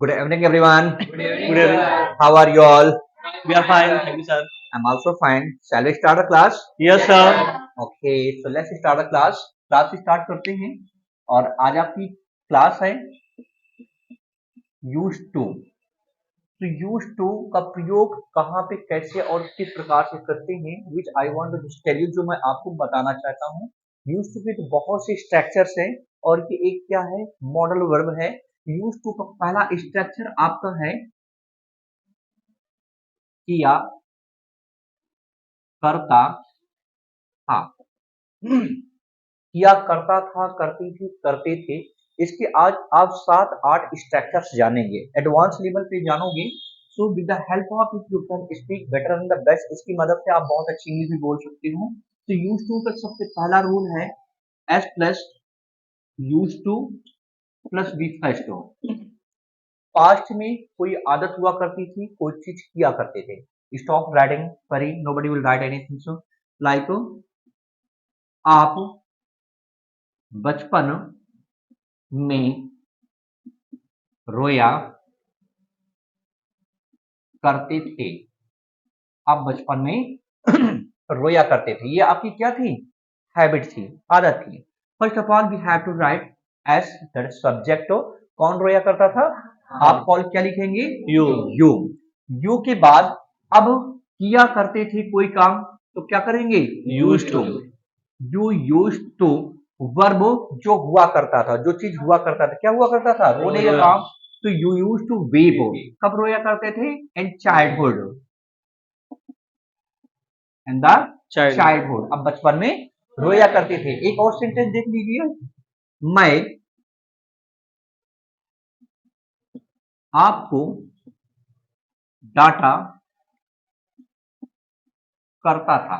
Good evening, everyone. Good evening. How are you all? We are fine. Thank you, sir. I'm also fine. Shall we start the class? Yes, sir. Okay, so let's start the class. Class start करते हैं और आज आपकी class है use to. तो use to का प्रयोग कहाँ पे कैसे और किस प्रकार से करते हैं which I want to tell you, जो मैं आपको बताना चाहता हूँ। यूज टू के तो बहुत से स्ट्रक्चर्स हैं और ये एक क्या है, मॉडल वर्ब है। यूज टू का पहला स्ट्रक्चर आपका है किया करता था। किया करता था, करती थी, करते थे। इसके आज आप 7-8 स्ट्रक्चर्स जानेंगे, एडवांस लेवल पे जानोगे। So with the help of it you can speak better and the best. इसकी मदद से आप बहुत अच्छी इंग्लिश भी बोल सकते हो। तो यूज टू का सबसे पहला रूल है S plus use to plus V first हो। पास्ट में कोई आदत हुआ करती थी, कोई चीज किया करते थे। स्टॉप राइटिंग परी, nobody will write anything. So like आप बचपन में रोया करते थे। आप बचपन में रोया करते थे, ये आपकी क्या थी, हैबिट थी, आदत थी। First of all we have to write S that subject हो। कौन रोया करता था, आप कॉल क्या लिखेंगे, यू। यू। यू के बाद अब किया करते थे कोई काम, तो क्या करेंगे, Used to. You use to verb जो हुआ करता था, जो चीज हुआ करता था, क्या हुआ करता था, रोने का काम। तो यू यूज टू वीप, कब रोया करते थे, in childhood, in the childhood. अब बचपन में रोया करते थे। एक और सेंटेंस देख लीजिए, मैं आपको डांटा करता था।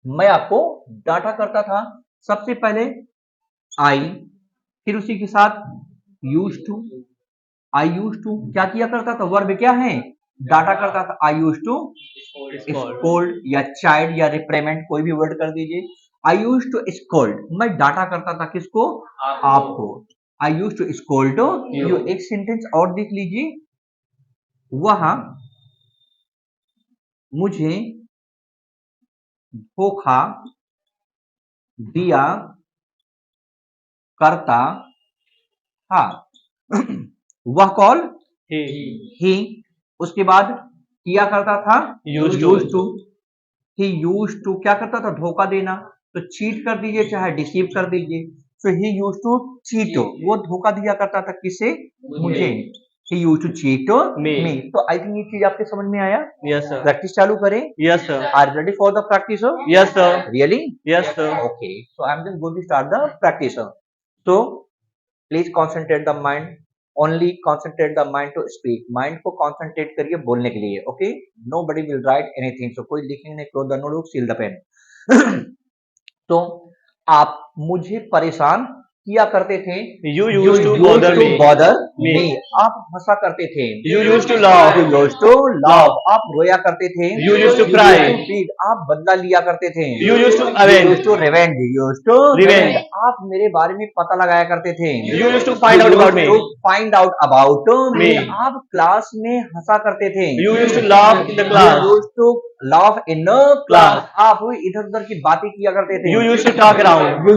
मैं आपको डांटा करता था। सबसे पहले आई, फिर उसी के साथ use to. I use to क्या किया करता था, वर्ब क्या है, डाटा करता था। आई यूज टू स्कोल्ड या चाइल्ड या रिप्रेमेंट, कोई भी वर्ड कर दीजिए। आई यूज टू स्कोल्ड, मैं डाटा करता था किसको, आपको। आई यूज टू स्कोल्ड यू। एक सेंटेंस और देख लीजिए, वह मुझे धोखा दिया करता था। वह कॉल ही, उसके बाद किया करता था Used to. Use to. He use to क्या करता था, धोखा देना, तो चीट कर दीजिए चाहे डिसीव कर दीजिए। सो ही यूज टू चीट, वो धोखा दिया करता था किसे, मुझे। ही यूज टू चीट Me. मी। तो आई थिंक ये चीज आपके समझ में आया। Yes, sir. प्रैक्टिस चालू करें। Yes, sir. Are ready for the practice, Yes, sir. Really. Yes, sir. Okay, so I'm just going to start the practice. So please concentrate the mind. Only concentrate the mind to speak. Mind को concentrate करिए बोलने के लिए. Okay? Nobody will write anything. So कोई लिखने नहीं, close the notebook, seal the pen. तो आप मुझे परेशान किया करते थे। You used to bother me. bother Me. me. आप हंसा करते थे। You used to laugh. You used to laugh. आप रोया करते थे। You used to cry. You used to beat. आप बदला लिया करते थे। You used to You avenge. used to revenge. You used to Revenge. आप मेरे बारे में पता लगाया करते थे। You used to find out about me. You used to find out about me. Me. आप क्लास में हंसा करते थे। You used to laugh in the class. You used to laugh in a class. आप इधर उधर की बातें किया करते थे। You used to talk around. You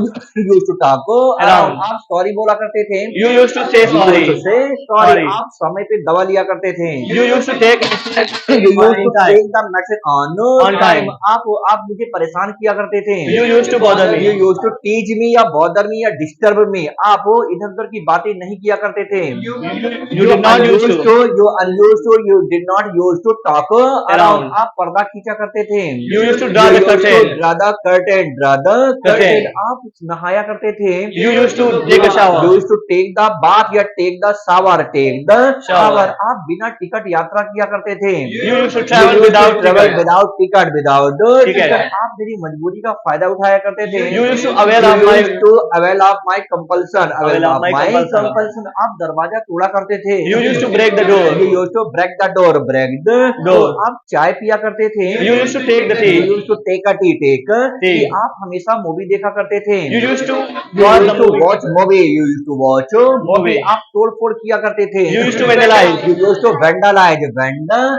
used to talk around. आप सॉरी बोला करते थे। You used to say You sorry. used to say sorry. आप समय पे दवा लिया करते थे। You used to take You used to take the medicine on time. आप मुझे परेशान किया करते थे। You used to bother me. You used to tease me या bother me या disturb me. आप इधर उधर की बातें नहीं किया करते थे। You did not used to. You unused to, you did not used to talk around. आप पर्दा खींचा करते थे। You used to draw the curtain. Draw the curtain. Draw the curtain. आप नहाया करते थे। You used to take a shower. You used to take the bath या take the shower. Take the shower. आप बिना टिकट यात्रा किया करते थे। You used to travel without ticket. without ticket, without Ticket. ticket. आप मेरी मजबूरी का फायदा उठाया करते थे। You used to avail of You my. used to avail of my compulsion. Avail of my compulsion. compulsion. आप दरवाजा तोड़ा करते थे। You used to break the door. You used to break the door. Break the Door. आप चाय पिया करते थे। थे? You used to take the tea. You used to take a tea. Tea. कि आप हमेशा मूवी देखा करते थे। You used to You watch used the to movie. watch movie. You used to watch movie. Movie. आप तोड़ फोड़ किया करते थे। You used to vandalize. You used to vandalize.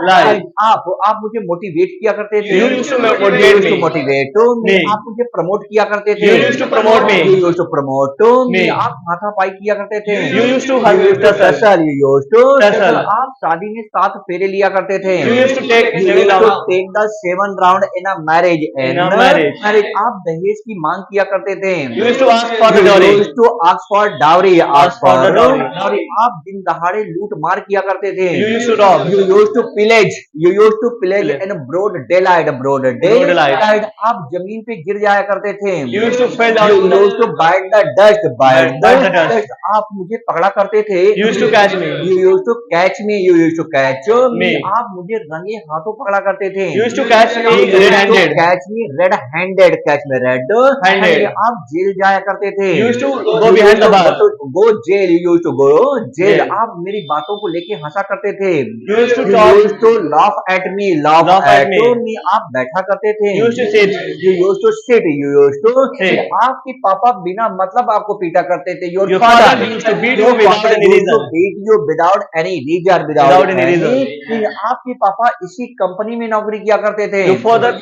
Lies. आप मुझे मोटिवेट किया करते थे। You used to You motivate used to me. motivate me. Me. आप मुझे प्रमोट किया करते थे। You used to promote me. You used to promote me. Me. आप हाथापाई किया करते थे। You used to You used to tussle. You used to Tussle. आप शादी में 7 फेरे लिया करते थे। You used to take You seven used to rounds. take the 7 round in a marriage. In a marriage. आप दहेज की मांग किया करते थे। You used to ask for the You dowry. used to ask for dowry. Ask for the dowry. dowry. आप दिन दहाड़े लूट मार किया करते थे। You used to rob. You used to pillage. You used to pillage Pillage. in broad daylight. Broad daylight. daylight. आप जमीन पे गिर जाया करते थे। You used to fall down. You used to bite the dust. Bite Bite the the dust. आप मुझे पकड़ा करते थे। You used to catch me. You used to catch me. You used to catch me. Me. आप मुझे रंगे हाथों पकड़ा करते थे। You used to catch me You used to red-handed. catch me red-handed. Catch me red-handed. आप jail जाया करते थे। You used to go behind the bar. Go jail. You used to go jail. Jail. आप मेरी बातों को लेके हंसा करते थे। You used to You talk. used to laugh at me. Laugh Laugh at at me. me. आप बैठा करते थे। You used to sit. You used to sit. You used to Sit. आपके पापा बिना मतलब आपको पीटा करते थे। Your Your father used to beat you Your without father any used to reason. beat you without any reason. Without any reason. आपके पापा इसी कंपनी में नौकरी किया करते थे। Your father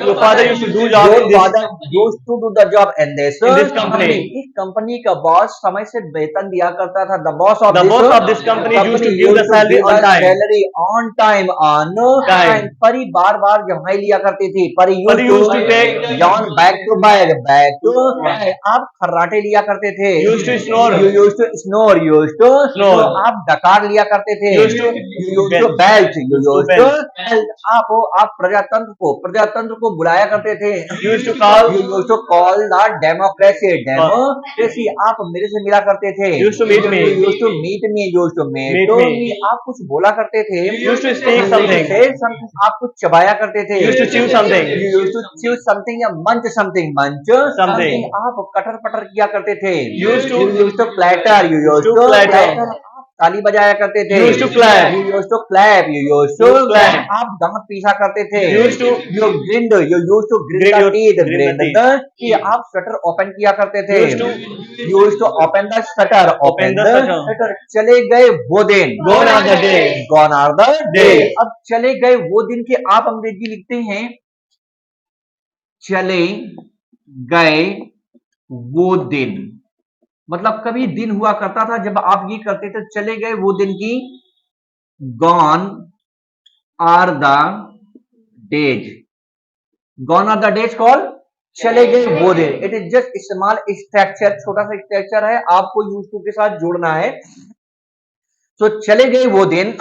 used to do job Your in this. father used to do the job in this company. इस company का बॉस समय से वेतन दिया करता था। The boss of The boss of this company used to give the salary on time. Salary on time on Time. परी बार बार जमाई लिया करती थी। परी Pari used to take John back to back to आप खर्राटे लिया करते थे। Used to snore. You used to snore. You used to Snore. आप डकार लिया करते थे। Used to You used to belt. You used to belt. आप प्रजातंत्र को बुलाया करते थे। You used to call. You used to call the democracy. आप मेरे से मिला करते थे। You used to meet me. You used to meet me. You used to meet Meet me. me. आप कुछ बोला करते थे। You used to speak something. Say something. आप कुछ चबाया करते थे। You used to chew something. You used to chew something या munch something. Munch Something. आप कटर पटर किया करते थे। You used to platter. You used to platter. ताली बजाया करते थे। You used to clap. You used to clap. You used to clap. आप दांत पीसा करते थे। You used to You grind. You used to grind grind the your- teeth. grind the Grind कि आप शटर ओपन किया करते थे। You used to open the shutter. Open the shutter. चले गए वो दिन। Gone are the days. Gone are the Days. days. अब चले गए वो दिन के आप अंग्रेजी लिखते हैं चले गए वो दिन। मतलब कभी दिन हुआ करता था जब आप ये करते थे चले गए वो दिन की gone are the days. Gone are the days called चले गए वो दिन। It is just small structure, छोटा सा स्ट्रक्चर है, आपको यूज टू के साथ जोड़ना है। तो चले गए वो दिन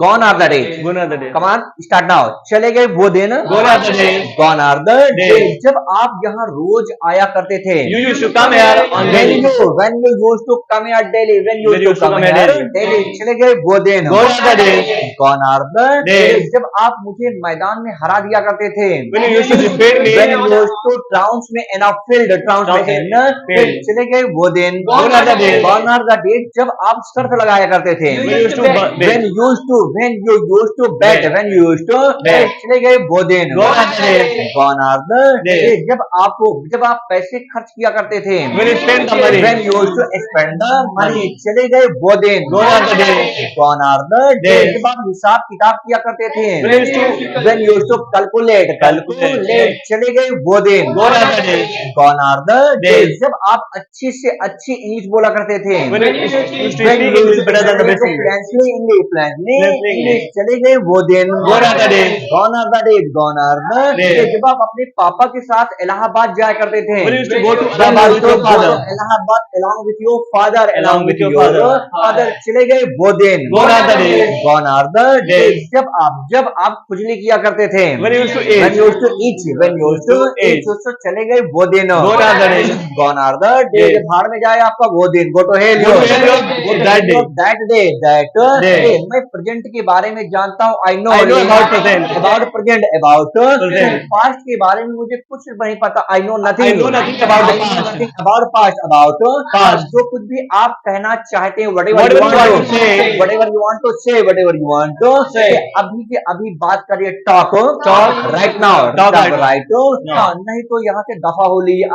gone are the days. Gone are the days. Come on, start now. चले गए वो दिन Gone are the days. gone are the Days. days. जब आप यहाँ रोज आया करते थे। You used to come here on daily. when you used to come here daily. When you used to come here daily. चले गए वो दिन Gone are the days. gone are the Days. days. जब आप मुझे मैदान में हरा दिया करते थे। When you used to defeat me. When you used to trounce में in a field. Trounce में in a field. चले गए वो दिन Gone are the days. gone are the days. जब आप शर्त लगाया करते थे। When you used to bet. when you used to bet. When you used to Bet. चले गए वो दिन Gone are the days. gone are the Days. days. जब आप पैसे खर्च किया करते थे। When you spend the money. when you used to spend the money. चले गए वो दिन Gone are the days. gone are the days. Days. जब आप हिसाब किताब किया करते थे। When you used to calculate चले गए वो दिन Gone are the days. gone are the days. Days. जब आप अच्छी से अच्छी इंग्लिश बोला करते थे। When you used to speak English better than the best English. फ्लैंसली Fluently English. चले गए वो दिन Gone are the days. gone are the days. gone are the Days. days. जब आप अपने पापा के साथ इलाहाबाद जाया करते थे। When you used to go to जब Allahabad आप with your father. Allahabad along with your father. Along with your father. चले गए वो दिन Gone are the days. gone are the days. Days. जब आप खुजली किया करते थे। When you used to when eat. you used to eat. when you used to eat. तो चले गए वो दिन Gone are the days. gone are the days. Days. भाड़ में जाए आपका वो दिन। go to hell Go to hell, that day. that day. Day. मैं प्रेजेंट प्रेजेंट के बारे में जानता हूँ. I know I know only about present. about present, about Present. past के बारे में मुझे कुछ नहीं पता. I know nothing. I know nothing about the I know past. nothing about past, about Past. जो कुछ भी आप कहना चाहते हैं, whatever Whatever you you want want to say. whatever you want to say, whatever you want to Say. अभी के अभी बात करिए. talk right now. Talk right right now. now. हाँ, नहीं तो यहाँ से दफा हो लीजिए.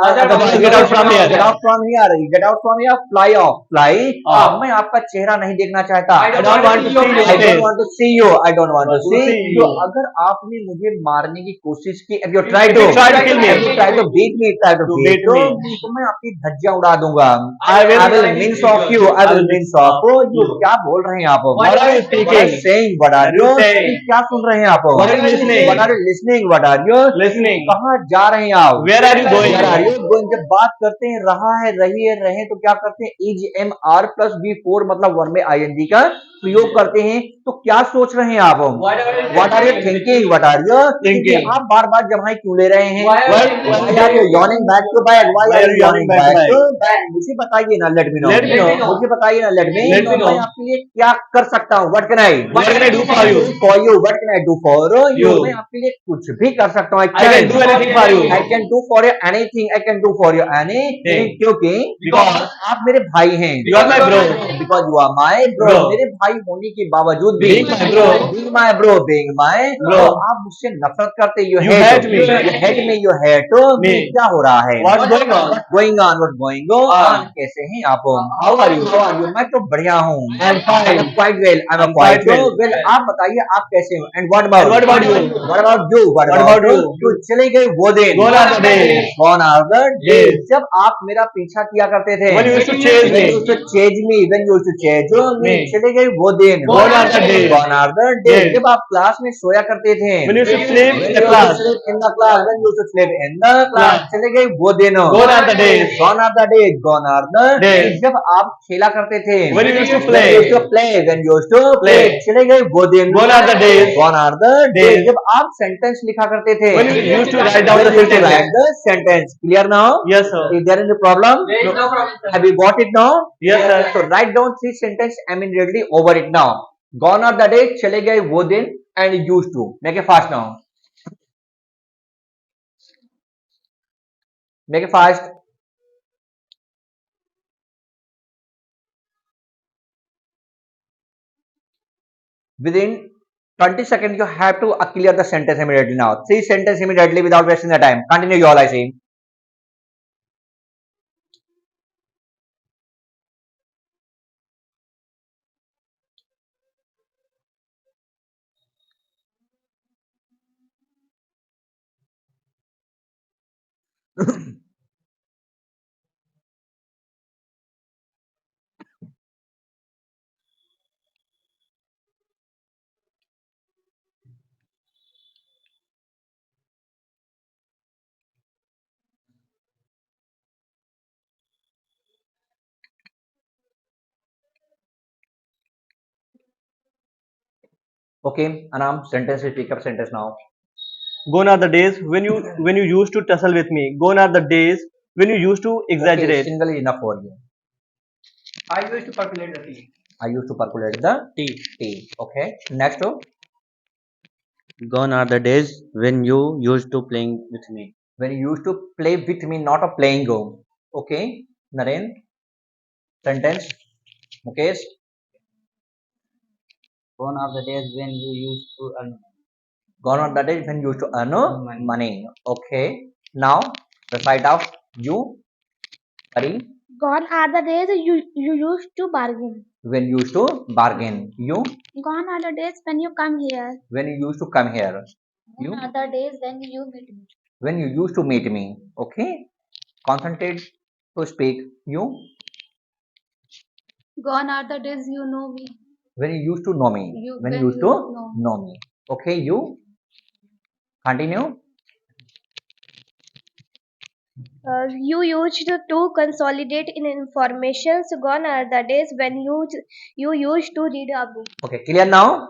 Get out from here. Get out from here. Get out from here. Fly off. Fly off. मैं आपका चेहरा नहीं देखना चाहता. I don't want to see your I don't face. want to see you. I don't want to see see you. you. अगर आपने मुझे मारने की कोशिश की, if you try If to you try to kill me. if you try to beat me, try to To beat beat me, तो मैं आपकी धज्जियां उड़ा दूंगा. I will mince off you. I will mince off you. क्या बोल रहे हैं आप? What are you speaking? What are you saying? What are you saying? क्या सुन रहे हैं आप? What are you listening? What are you listening? What are you Listening. कहाँ जा रहे हैं आप? Where are you going? Where are you going? जब बात करते हैं रहा है, रही है, रहे, तो क्या करते हैं? is am are plus be4 मतलब वन में ing का प्रयोग करते हैं. तो क्या सोच रहे हैं आप? What are you thinking? What are you Thinking. आप बार बार जमाई क्यों ले रहे हैं? Why are you yawning back to back? Why are you yawning back back? to back? मुझे बताइए ना. Let me know. Let me know. मुझे बताइए ना. Let me Let me know. मैं आपके लिए क्या कर सकता हूँ? What can I? What can I do for you? For you. What can I do for you? You. मैं आपके लिए कुछ भी कर सकता हूँ. I can do anything for you. I can do for you anything. I can do for you anything. क्योंकि Because आप मेरे भाई हैं. you are my bro. Because you are my bro. Bro. मेरे भाई होने के बावजूद भी Being my bro. being my bro, being my Bro. आप मुझसे नफरत करते. You You hate me. You hate me. You hate me. Me. क्या हो रहा है? What's going on? What's going on? What's going on? कैसे हैं आप? How are you? How are you? मैं तो बढ़िया हूँ. I'm fine. I'm quite well. I'm I'm quite quite well. well. आप बताइए आप कैसे हो? And what about? And what about you? What about you? What What about about you? you? तो चले गए वो दिन. Gone are the days. Gone are the days. Days. जब आप मेरा पीछा किया करते थे. When you used to chase me. When you used to chase me. When you used to chase me. Me. चले गए वो दिन. Gone are the days. Gone are the days. Days. जब आप क्लास में सोया करते थे. When you used to sleep When in you the used to class. sleep in the class. When you used to sleep in the class. Class. चले गए वो दिन. Gone are the days. Gone are the days. Gone are the Days. जब आप खेला करते थे. When you used to When play. you used to play. When you used to play. Play. चले गए वो दिन. Gone are the days. Gone are the days. Days. जब आप सेंटेंस लिखा करते थे. When you used to write down When the you used to sentences. write the sentence. Clear now? Yes, sir. Is there any problem? There is no problem, sir. Have you got it now? Yes, sir. So write down three sentences immediately over it now. Gone are the days. चले गए वो दिन. And used to. Make it fast now. Make it fast. Within 20 seconds, you have to clear the sentence immediately now. Three sentences immediately without wasting the time. Continue, you all, I see. Okay, Anam, sentence, pick up sentence now. Gone are the days when you used to tussle with me. Gone are the days when you used to Okay, exaggerate. single is enough for you. I used to calculate the tea. I used to percolate the tea. Okay, next. Gone are the days when you used to playing with me. When you used to play with me, not a playing game. Okay, Naren. Sentence. Mukesh. Gone are the days when you used to earn. Gone are the days when you used to earn Money. money. Okay. Now the side of you. Hari. Gone are the days you used to bargain. When you used to bargain. You. Gone are the days when you come here. When you used to come here. You. Gone are the days when you meet me. When you used to meet me. Okay. Concentrate to speak. You. Gone are the days you know me. When you used to know me. When you used to know me. Okay. You. Continue. You used to consolidate in information. So gone are the days when you used to read a book. Okay. Clear now?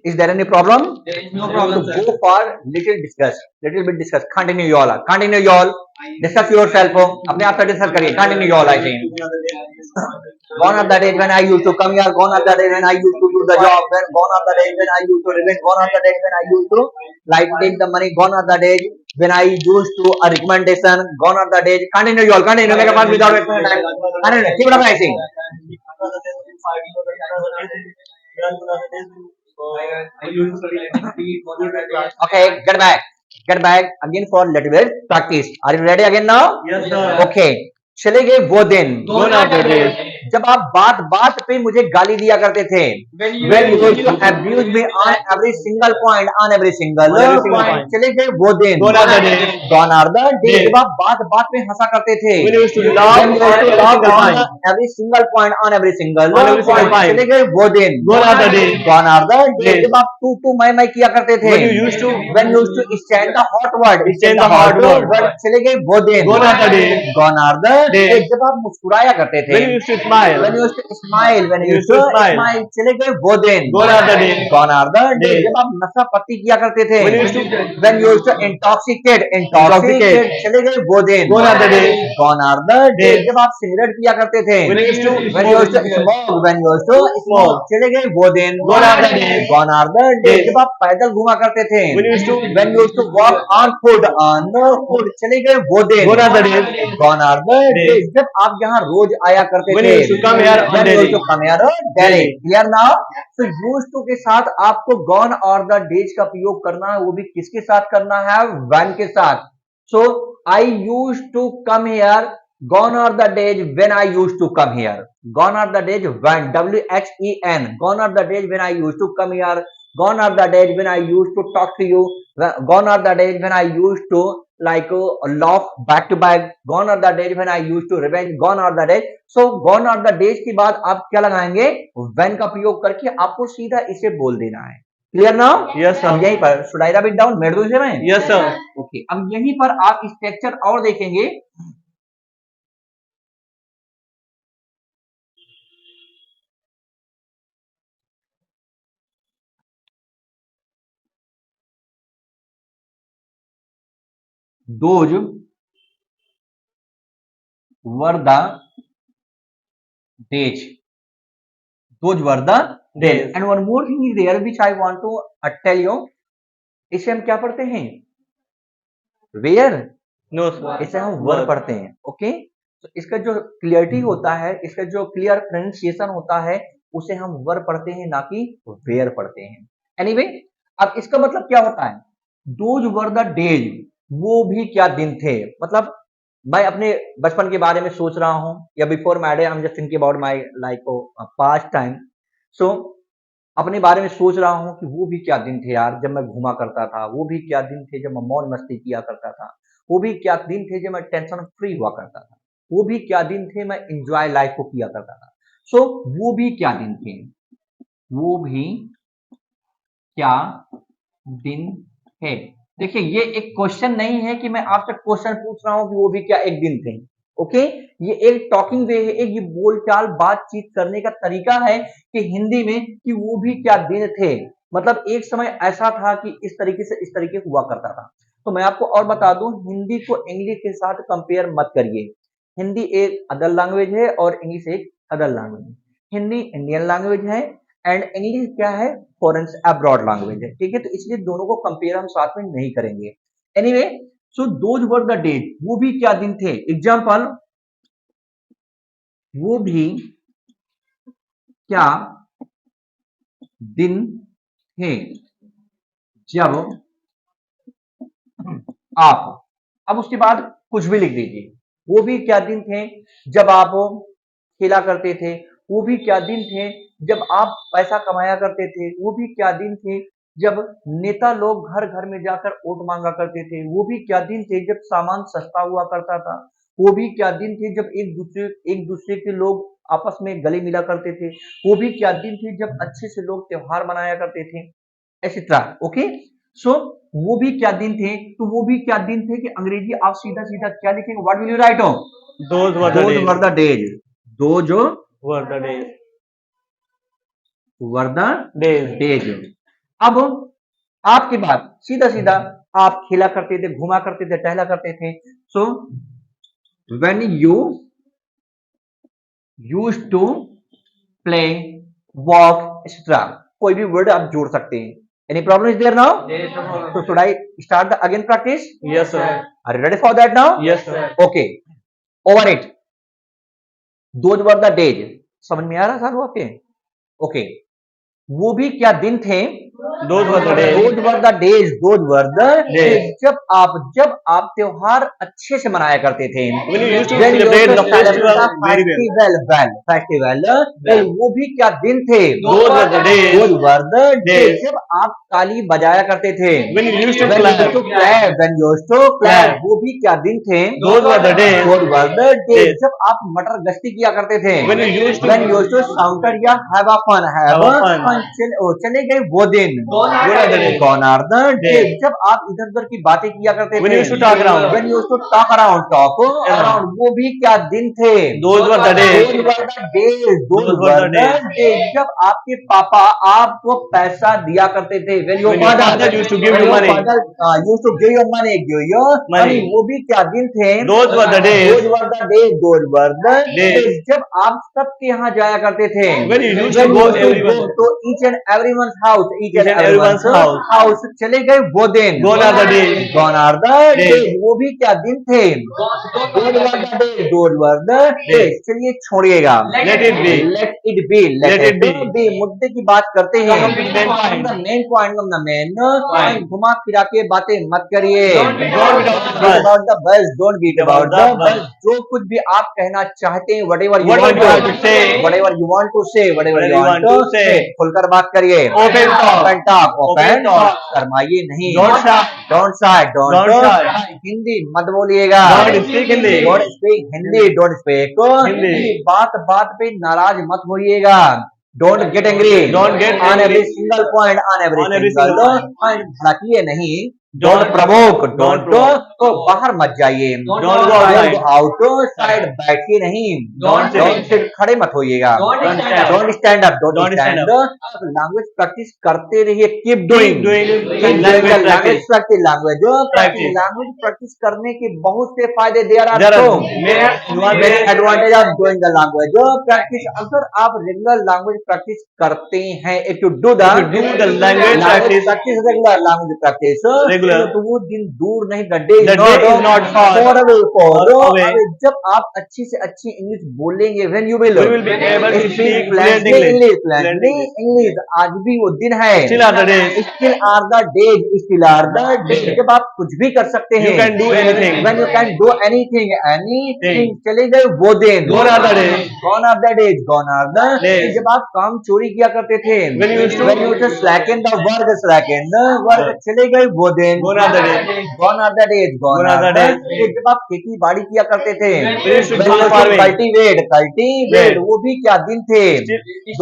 Is there any problem? There is no problem, So sir. go for little discuss. Little bit discuss. Continue you all. Continue you all. Discuss your self, अपने आप से discuss करिए, continue your life. Gone are the days when I used to come here, gone are the days when I used to do the job, gone are the days when I used to revenge, gone are the days when I used to like take the money, gone are the days when I used to a recommendation, gone are the days, continue you all, continue, make a fun without wasting time, continue, keep it up rising. Okay, get back again for little bit practice. Are you ready again now? Yes, sir. Okay, चले गए वो दिन, Gone are the days जब आप बात बात पे मुझे गाली दिया करते थे, when you used to abuse me on every single point, on every single point, चले गए वो दिन, Gone are the days gone are the days, जब आप बात बात पे हंसा करते थे, when you used to laugh when you used to laugh on every single point, on every single point, चले गए वो दिन, Gone are the days gone are the days, जब आप तू मैं किया करते थे, when you used to stand the hot word, stand the hot word, चले गए वो दिन, gone are the days gone are the days, जब आप मुस्कुराया करते थे, when you used to smile, when you used to smile, when you used to smile, चले गए वो दिन, gone are the days gone are the days, जब आप नशा पत्ती किया करते थे, when you used to intoxicate, चले गए वो दिन, gone are the days gone are the days, जब आप सिगरेट पिया करते थे, when you used to smoke, चले गए वो दिन, gone are the days gone are the days, जब आप पैदल घूमा करते थे, when you used to walk on foot, चले गए वो दिन, gone are the days gone are the days, जब आप यहाँ रोज आया करते when थे, you used to come here on daily, daily, clear now? तो used to के साथ आपको gone और the days का प्रयोग करना है, वो भी किसके साथ करना है, when के साथ. So I used to come here, gone are the days when I used to come here, gone are the days when, when, gone are the days when I used to come here, gone are the days when I used to talk to you, gone are the days when I used to like laugh back to back, gone are the days when I used to revenge, gone are the days. So gone are the days के बाद आप क्या लगाएंगे, when का प्रयोग करके आपको सीधा इसे बोल देना है. Clear now? Yes, sir. अब यहीं पर should I write it down, मेरे दो इसे मैं? Yes, sir. ओके, अब यहीं पर आप स्ट्रक्चर और देखेंगे. Those were the days. Those were the days. And one more thing is there which I want to tell you. इसे हम क्या पढ़ते हैं? Where? no sir, इसे हम वर पढ़ते हैं. ओके, तो इसका जो क्लियरिटी होता है, इसका जो क्लियर प्रोनाउंसिएशन होता है, उसे हम वर पढ़ते हैं, ना कि वेयर पढ़ते हैं. एनीवे, अब इसका मतलब क्या होता है? Those were the days, वो भी क्या दिन थे. मतलब मैं अपने बचपन के बारे में सोच रहा हूँ, या before marriage I am just thinking about my like past time. So अपने बारे में सोच रहा हूँ कि वो भी क्या दिन थे यार, जब मैं घूमा करता था, वो भी क्या दिन थे जब मैं मौज मस्ती किया करता था, वो भी क्या दिन थे जब मैं टेंशन फ्री हुआ करता था, वो भी क्या दिन थे मैं एंजॉय लाइफ को किया करता था. सो वो भी क्या दिन थे, वो भी क्या दिन थे. देखिए, ये एक क्वेश्चन नहीं है कि मैं आपसे क्वेश्चन पूछ रहा हूं कि वो भी क्या एक दिन थे. ओके, ये एक टॉकिंग वे है, एक ये बोलचाल बातचीत करने का तरीका है कि हिंदी में कि वो भी क्या दिन थे. मतलब एक समय ऐसा था कि इस तरीके से इस तरीके हुआ करता था. तो मैं आपको और बता दूं, हिंदी को इंग्लिश के साथ कंपेयर मत करिए. हिंदी एक अदर लैंग्वेज है और इंग्लिश एक अदर लैंग्वेज है. हिंदी इंडियन लैंग्वेज है एंड इंग्लिश क्या है, फॉरेन अब्रॉड लैंग्वेज है. ठीक है, तो इसलिए दोनों को कंपेयर हम साथ में नहीं करेंगे. Anyway, so those were the days, वो भी क्या दिन थे. एग्जांपल, वो भी क्या दिन थे जब आप, अब उसके बाद कुछ भी लिख दीजिए. वो भी क्या दिन थे जब आप खेला करते थे, वो भी क्या दिन थे जब आप पैसा कमाया करते थे, वो भी क्या दिन थे जब नेता लोग घर घर में जाकर वोट मांगा करते थे, वो भी क्या दिन थे जब सामान सस्ता हुआ करता था, वो भी क्या दिन थे जब एक दूसरे के लोग आपस में गले मिला करते थे, वो भी क्या दिन थे जब अच्छे से लोग त्योहार मनाया करते थे, एक्सेट्रा. ओके, सो वो भी क्या दिन थे. तो वो भी क्या दिन थे कि अंग्रेजी आप सीधा सीधा क्या लिखेंगे, what will you right on, those were the days, दो जो were the days were the days days. अब आपके बाद सीधा सीधा आप खेला करते थे, घूमा करते थे, टहला करते थे। So when you used to play, walk, etcetera, कोई भी वर्ड आप जोड़ सकते हैं। Any problem is there now? There is no problem. So should I start the again practice? Yes, sir. Are you ready for that now? Yes, sir. Okay. Over it. Those were the days. समझ में आ रहा सारू आपके? Okay. वो भी क्या दिन थे? Those were the days. Those were the days. Those were the Days. days. जब आप त्योहार अच्छे से मनाया करते थे। When you used to When you celebrate used the to celebrate festival the very well. festival, Well. वो भी क्या दिन थे? Those were the days. Those were the days. Days. जब आप ताली बजाया करते थे। When you used to When you clap. used to clap. When you used to clap. Clap. वो भी क्या दिन थे? Those were the days. Those were the days. Days. जब आप मटर गश्ती किया करते थे। When you used to- When you used to shouted या have a fun. Have a fun. चले गए वो दिन। Gone are the days. Gone are the days. Days. जब आप इधर उधर की बातें किया करते When थे। you used to talk around. When you used to talk around. Talk around. वो भी क्या दिन थे? Those were the days. Those were the days. Those were the days. जब आपके पापा आपको पैसा दिया करते थे। When your When your father used to give when you your money. father, used to give you money, give you money. Money. वो भी क्या दिन थे? Those were the days. Those were the days. Those were the Days. days. जब आप सबके यहाँ जाया करते थे। When you used to When go you used to everyone- go to each and everyone's house. Each and and everyone's everyone's house. चले गए वो दिन। Gone are the days. Gone are the Days. days. वो भी क्या दिन थे? Those were the days. Those were the days. चलिए छोड़िएगा। Let it be. Let it be. Let it be. मुद्दे की बात करते हैं। Come to the main point. Main point the main Point. point. घुमा फिरा के बातें मत करिए। Don't beat about the buzz. Don't beat about the buzz. जो कुछ भी आप कहना चाहते हैं, whatever you Whatever want you want to say. whatever you want to say, whatever you want to say, खुलकर बात करिए। Open talk. Open talk. Open Open talk. talk. शर्माइए नहीं। Don't shy. Don't shy. Don't shy. Hindi मत बोलिएगा। Don't speak Hindi. Don't speak Hindi. Don't speak Hindi. बात बात पे नाराज मत होइएगा। Don't get angry. Don't get on angry. every single point. On every On every single single point. भड़किए नहीं। Don't Don't provoke. Don't provoke. तो बाहर मत जाइए। Don't go outside. outside. बैठिए नहीं। Don't sit. खड़े मत होइएगा। Don't stand up. Don't stand up. Don't Don't stand stand up. Language practice करते रहिए। Keep doing. Doing Keep language doing practice. practice. Language Practice. Language practice करने के बहुत से फायदे there are There are so many advantage of doing the language practice. अगर आप regular language practice करते हैं, if you do the If you do the language practice regular language practice regular, तो वो दिन दूर नहीं, the day The day is not far. far away, far away. away. जब आप अच्छी से अच्छी इंग्लिश बोलेंगे, when you will We will be able to speak fluent English, Fluent English, आज भी वो दिन है। Still are the days. Still are the days. Still are the days. जब आप कुछ भी कर सकते हैं। You can do anything. When you can do anything, anything. Thing. चले गए वो दिन। Gone are the days. Gone are the days. Gone are the Days. जब आप काम चोरी किया करते थे। When you used to- slacken the work, slacken the work. चले गए वो दिन। Gone are the days. Gone are the days. Gone Gone are are the the days. जब आप खेती बाड़ी किया करते थे। When you used to When do you used to farming. cultivate, वो भी क्या दिन थे?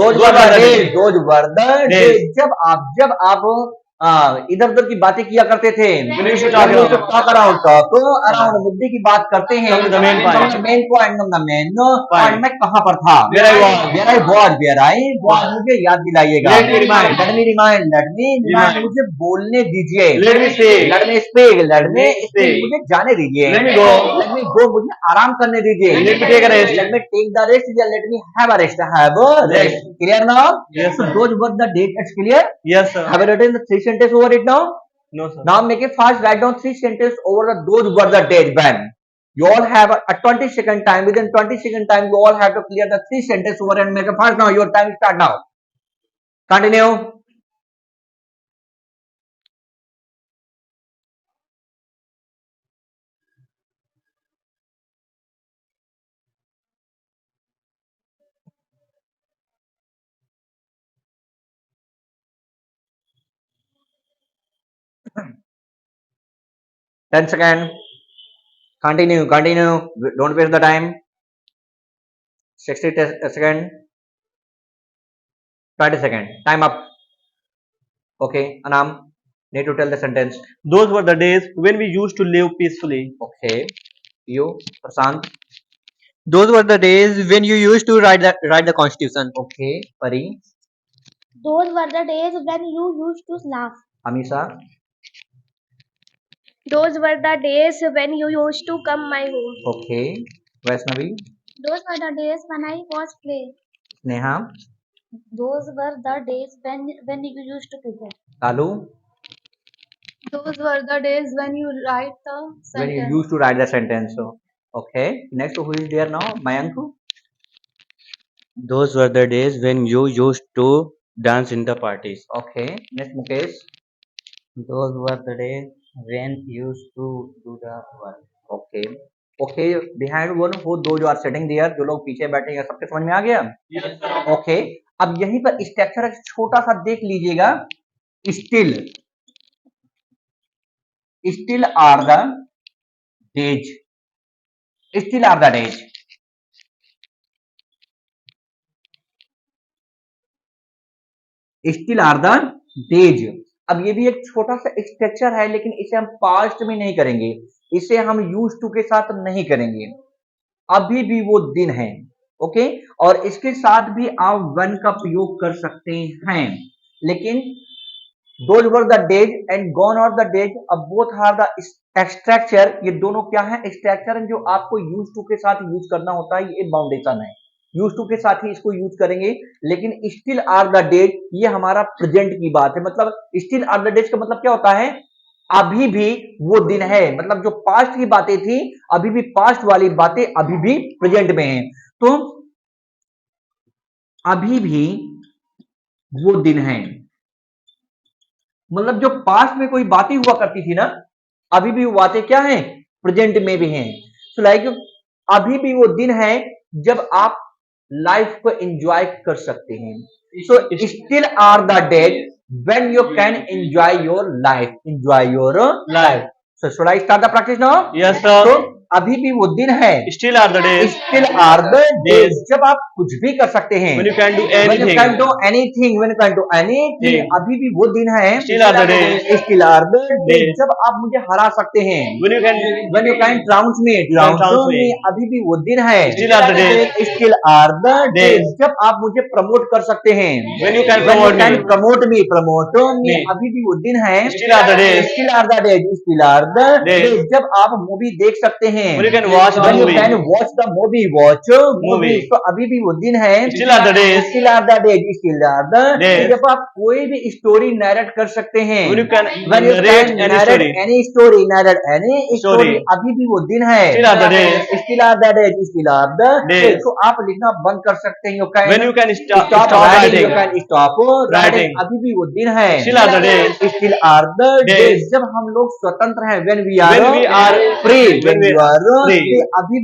Those were the days. Those were the days. जब आप इधर उधर की बातें किया करते थे। When you used to talk around. talk around मुद्दे की बात करते हैं। Come to the main point. Main point the main Point. point मैं कहाँ पर था? Where I was. where I was. मुझे याद दिलाइएगा। Let me remind. let me remind Remind. मुझे बोलने दीजिए। Let me speak. let me speak speak. मुझे जाने दीजिए। Let me go. मुझे आराम करने दीजिए। Let me take a rest. let me take the rest या let me have a rest। have a rest। clear now? Yes, sir. those were the dates. It's clear? Yes, sir. Have you written the 3 sentences over it now? No, sir. Now make it fast. Write down 3 sentences over the those were the days when. You all have a 20-second time. Within 20-second time, you all have to clear the 3 sentences over and make it fast now. Your time start now. Continue. Ten second. Continue. Don't waste the time. 60 second. 20 second. Time up. Okay, Anam, need to tell the sentence. Those were the days when we used to live peacefully. Okay. You, Prasant. Those were the days when you used to write the constitution. Okay. Pari. Those were the days when you used to laugh. Amisha. Those were the days when you used to come my home. Okay. Vaishnavi, Those were the days when I was play. Neha, Those were the days when you used to cricket. Talu, Those were the days when you write the when you sentence. used to write the sentence. So, okay. Next, who is there now? Mayank. Those were the days when you used to dance in the parties. Okay. Next, Mukesh. Those were the days when you used to do the work. Okay. Okay. Behind one who those who are sitting there, जो लोग पीछे बैठे हैं, सबके समझ में आ गया? Okay. अब यहीं पर स्ट्रक्चर छोटा सा देख लीजिएगा. Still, still are the days. Still are the days. Still are the days. अब ये भी एक छोटा सा स्ट्रक्चर है, लेकिन इसे हम पास्ट में नहीं करेंगे, इसे हम यूज टू के साथ नहीं करेंगे. अभी भी वो दिन है. ओके. और इसके साथ भी आप वन का प्रयोग कर सकते हैं, लेकिन those were the days and gone are the days. अब बोथ आर द स्ट्रक्चर. ये दोनों क्या है? स्ट्रक्चर जो आपको यूज टू के साथ यूज करना होता है. ये बाउंडेशन है, यूज टू के साथ ही इसको यूज करेंगे. लेकिन स्टिल आर द डेज, ये हमारा प्रेजेंट की बात है. मतलब स्टिल आर द डेज का मतलब क्या होता है? अभी भी वो दिन है. मतलब जो पास्ट की बातें थी, अभी भी पास्ट वाली बातें अभी भी प्रेजेंट में हैं. तो अभी भी वो दिन है, मतलब जो पास्ट में कोई बातें हुआ करती थी ना, अभी भी वो बातें क्या हैं? प्रेजेंट में भी हैं. सो लाइक अभी भी वो दिन है जब आप लाइफ को एंजॉय कर सकते हैं. So still are the days when you can enjoy your life. Enjoy your life. So should I start the practice now? Yes, sir. So अभी भी वो दिन है. Still are the days Still are the days. जब आप कुछ भी कर सकते हैं. when you can do When you anything. can do anything. When you can do anything. Thing. अभी भी वो दिन है. Still are the days. Still are the days. Days. जब आप मुझे हरा सकते हैं. When you can When you can trounce me. trounce me. अभी भी वो दिन है. Still are the days. Still are the days. Days. जब आप मुझे प्रमोट कर सकते हैं. when you can When you promote can me. promote me. Promote me. Me. अभी भी वो दिन है. Still are the days. Still are the days. Still are the Days. days. जब आप मूवी देख सकते हैं. when you can watch the When you movie. can watch the movie. Watch movie. Movie. तो अभी भी वो दिन है. Still are the days. Still are the days. Still are the Days. जब आप कोई भी स्टोरी नैरेट कर सकते हैं. when you can When you narrate can any narrate story. any story, narrate any story. Story. अभी भी वो दिन है. Still are the days. Still are the days. Still are the Days. तो आप लिखना बंद कर सकते हैं. You can when you can stop stop writing. You writing. can stop writing. Writing. अभी भी वो दिन है. Still are the days. Still are the Days. days. जब हम लोग स्वतंत्र हैं. When we are When we are free. when When we we are free. free. अभी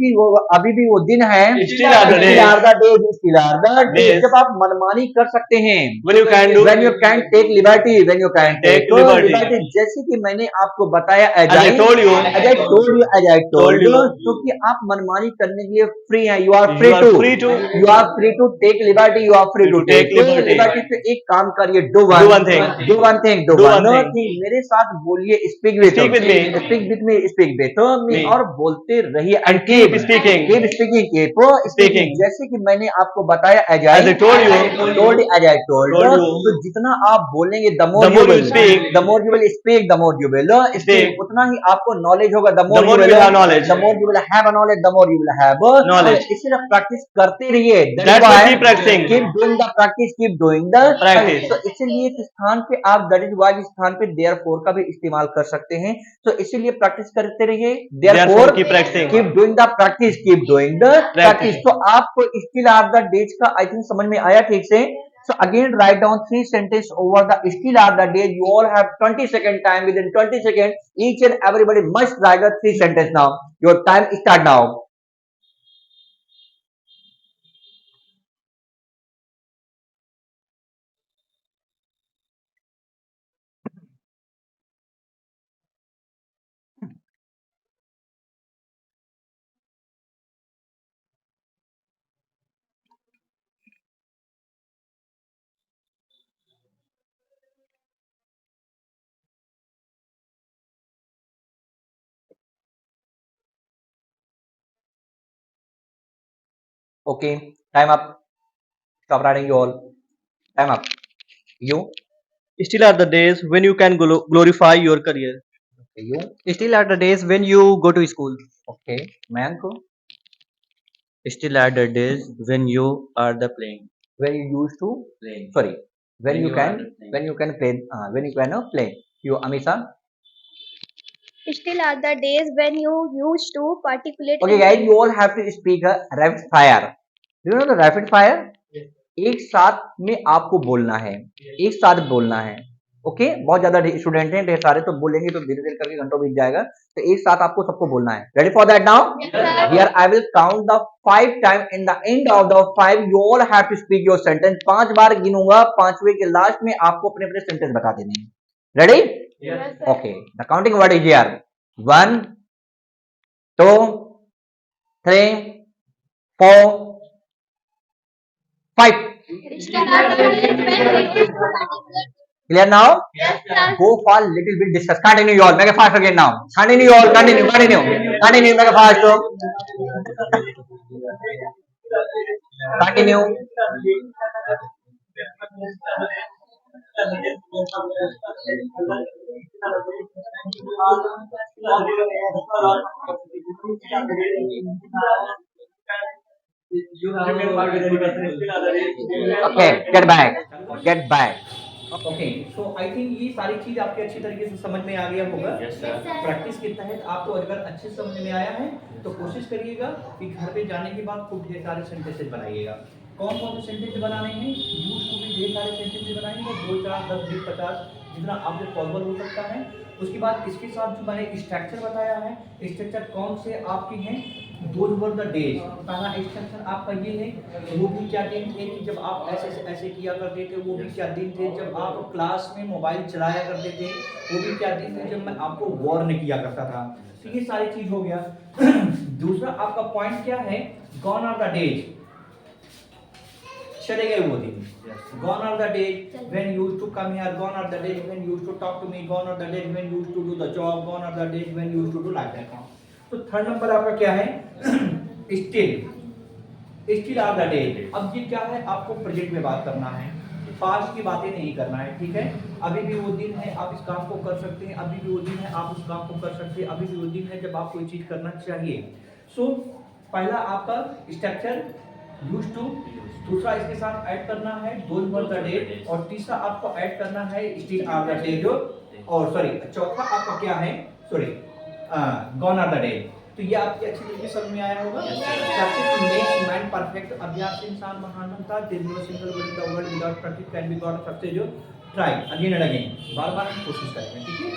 भी वो दिन है. Still are the days. Still are the days. Still are the days. Days. जब आप मनमानी कर सकते हैं. when you can do When you can take liberty. When you can Take take liberty. जैसे कि मैंने आपको बताया as I told you. as I told you, as I told Told you, you. क्योंकि आप मनमानी करने के लिए फ्री हैं. You are You free are to. free to You are free to take liberty. You are free to take liberty. तो एक काम करिए. Do one. Do one thing. Do one thing. Do Do one one thing. मेरे साथ बोलिए. Speak with Speak with me. Speak with me. Speak with me. Me. और बोलते रहिए. And keep speaking. Keep speaking. Keep speaking. जैसे कि मैंने आपको बताया as As I told you. as I told Told you. you. तो जितना आप बोलेंगे, the more The you more you will speak. the more you will speak, the more you will speak. Speak. उतना ही आपको नॉलेज होगा. The more The more you you will have knowledge. the more you will have a knowledge, the more you will have Knowledge. इसीलिए practice करते रहिए. That's why keep practicing. Keep doing the practice. Keep doing the Practice. तो इसीलिए इस स्थान पे आप that is why इस स्थान पे therefore का भी इस्तेमाल कर सकते हैं. तो इसीलिए प्रैक्टिस करते रहिए. Therefore keep practicing. keep doing the practice. Keep doing the practice. तो आपको still are the days का आई थिंक समझ में आया ठीक से. So again write down 3 sentences over the still are the days. You all have 20-second time. Within 20 seconds, each and everybody must write the 3 sentences now. Your time start now. Okay, time up. Stop writing you all. Time up. You. Still are the days when you can glorify your career. You. Still are the days when you go to school. Okay. Mayank. Still are the days when you are the playing. When you used to. Playing. Sorry. When you are can. the playing. When you can play. When you can play. You, Amisa. Still are the days when you used to particulate. Okay, guys, you all have to speak a rapid fire. Do you know the rapid fire? एक साथ में आपको बोलना है, एक साथ बोलना है. ओके, बहुत ज्यादा स्टूडेंट हैं, ढेर सारे, तो बोलेंगे तो धीरे धीरे करके घंटों बीत जाएगा. तो एक साथ आपको सबको बोलना है. Ready for that now? Here I will count the 5 time. In the end of the 5 you all have to speak your sentence. 5 बार गिनूंगा, पांचवे के लास्ट में आपको अपने अपने सेंटेंस बता देने हैं. Ready? Okay, the counting word is here. 1 2 3 4 5. Clear now? Yes, sir. Go for little bit discuss. Continue you all. Make it fast again now. Continue you all. Continue. Make it fast. Continue. Okay, get back. Okay, so I think ये सारी चीज आपके अच्छी तरीके से समझ में आ गया होगा. प्रैक्टिस के तहत आपको अगर अच्छे समझ में आया है तो कोशिश करिएगा कि घर पे जाने के बाद खूब ढेर सारे सेंटेंसेस बनाइएगा. कौन कौन से सेंटेंस बनाने हैं? यूज टू भी ढेर सारे सेंटेंसेस बनाएंगे, 2 4 10 20 50 जितना आपसे पॉसिबल हो सकता है. उसके बाद इसके साथ जो मैंने स्ट्रक्चर बताया है, स्ट्रक्चर कौन से आपके हैं? Those were the days. पहला स्ट्रक्चर आपका ये है. वो भी क्या दिन थे कि जब आप ऐसे किया करते थे. वो भी क्या दिन थे जब आप क्लास में मोबाइल चलाया करते थे. वो भी क्या दिन थे जब मैं आपको वार्न किया करता था. तो ये सारी चीज हो गया. दूसरा आपका पॉइंट क्या है? Gone are the days. चले गए वो दिन. Gone are the days when you used to come here. Gone are the days when you used to talk to me. Gone are the days when you used to do the job. Gone are the days when you used to do like that. तो third number आपका क्या है? Still are the days. अब ये क्या है? आपको present में बात करना है, पास्ट की बातें नहीं करना है. ठीक है, अभी भी वो दिन है आप इस काम को कर सकते हैं. अभी भी वो दिन है आप उस काम को कर सकते हैं. अभी भी वो दिन है जब आप कोई चीज करना चाहिए. सो पहला आपका स्ट्रक्चर यूज्ड टू. दूसरा इसके साथ ऐड करना है दोज वर द डेज. और तीसरा आपको ऐड करना है स्टिल आर द डेज. और सॉरी, चौथा आपका क्या है? Sorry, gone are the days. तो ये आपकी अच्छी तरीके से समझ में आया होगा. Make mind perfect. अभ्यास से इंसान महान बनता है. There is no single word in the world without practice can be got success. जो ट्राई अगेन एंड अगेन, बार बार कोशिश करेंगे. ठीक है.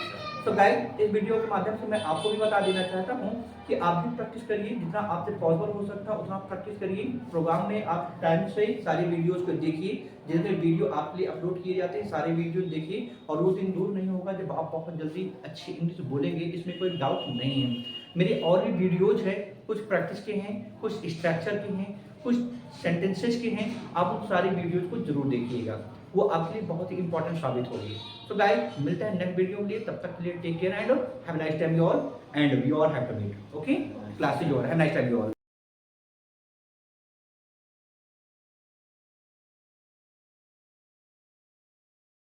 तो गाइस, इस वीडियो के माध्यम से मैं आपको भी बता देना चाहता हूँ कि आप भी प्रैक्टिस करिए. जितना आपसे पॉसिबल हो सकता है उतना प्रैक्टिस करिए. प्रोग्राम में आप टाइम से सारी वीडियोस को देखिए. जितने वीडियो आपके लिए अपलोड किए जाते हैं सारे वीडियो देखिए. और वो दिन दूर नहीं होगा जब आप बहुत जल्दी अच्छी इंग्लिश बोलेंगे. इसमें कोई डाउट नहीं है. मेरे और भी वीडियोज है, कुछ प्रैक्टिस के हैं, कुछ स्ट्रक्चर के हैं, कुछ सेंटेंसेस के हैं. आप उन सारी वीडियोज को जरूर देखिएगा. वो आपके लिए बहुत ही इंपॉर्टेंट साबित होगी. सो गाइस, मिलते हैं नेक्स्ट वीडियो के लिए. तब तक के लिए take care and have a nice time you all. And we all have to meet. Okay, class is over. Have a nice time you all.